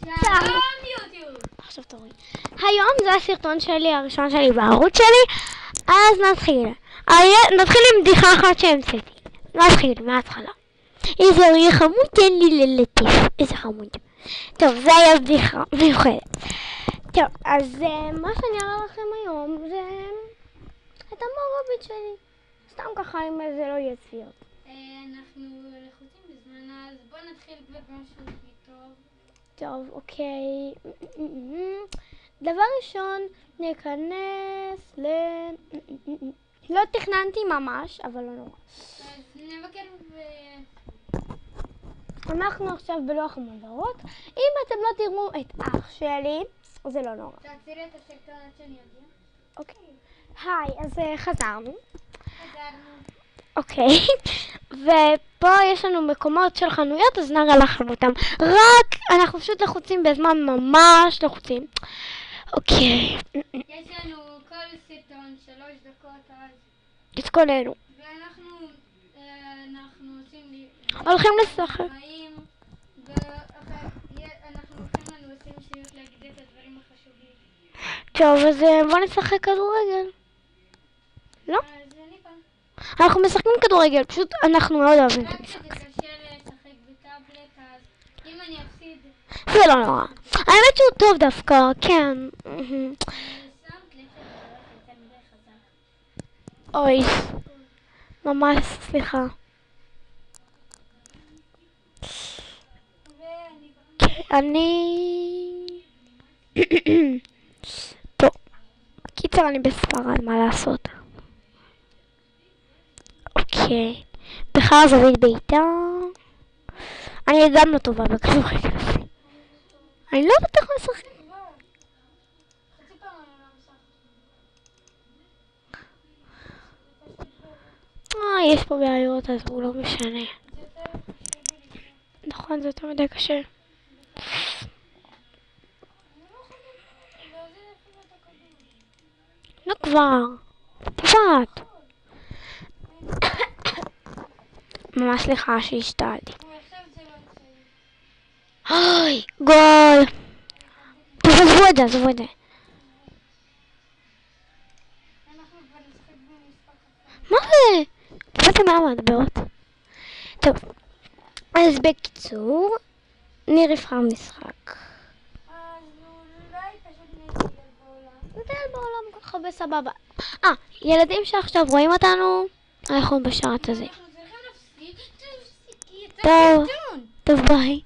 שלום יוטיוב. עכשיו תורי. היום זה הסרטון שלי, הראשון שלי בערוץ שלי. אז נתחיל. נתחיל עם בדיחה אחת שהמצאתי. נתחיל מההתחלה. איזה אריה חמוד, תן לי ללטף. איזה חמוד. טוב, זה היה בדיחה מיוחדת. טוב, אז מה שאני אראה לכם היום זה את המעורבת שלי. סתם ככה אם זה לא יהיה צפיות. אנחנו לחוצים בזמן, אז בוא נתחיל כבר משהו טוב. טוב, אוקיי. דבר ראשון, ניכנס לא תכננתי ממש, אבל לא נורא. אז נבקר אנחנו עכשיו בלוח המודעות. אם אתם לא תראו את אח שלי, זה לא נורא. תעצירי את הסרטון עד שאני אגיע. אוקיי. היי, אז חזרנו. חזרנו. אוקיי. ופה יש לנו מקומות של חנויות, אז נראה לכם אותם. רק אנחנו פשוט לחוצים בזמן ממש לחוצים. אוקיי. יש לנו כל סרטון 3 דקות אז. תתכוננו. ואנחנו עושים הולכים לשחק. אנחנו הולכים לנו עושים שירות להגיד את הדברים החשובים. טוב, אז בוא נשחק כדורגל. לא? אז אני כאן. אנחנו משחקים כדורגל, פשוט אנחנו מאוד אוהבים את רק המשחק. שזה קשה לשחק בטאבלט, אז אם אני אפסיד, זה לא נורא. האמת שהוא טוב דווקא, כן. שמת לב שזה הולך יותר מדי חזק. אוי, ממש סליחה. אני... טוב, קיצר אני בספרד, מה לעשות? אוקיי, בכלל זווית בעיטה. אני גם לא טובה בכדורגל הזה. אני לא יודעת איך לשחק. יש פה בעיות, אז הוא לא משנה. נכון, זה יותר מדי קשה. לא כבר. טבעת. ממש סליחה שהשתלתי. אוי, גול. טוב, עזבו את זה, עזבו את זה. מה זה? תפעתם מה מדברות. טוב, אז בקיצור, ניר יבחר משחק. אז אולי פשוט נטייל בעולם. נטייל בעולם ככה בסבבה. ילדים שעכשיו רואים אותנו, אנחנו בשעת הזה. אנחנו צריכים להפסיק, תפסיקי את טוב, הסרטון. טוב ביי.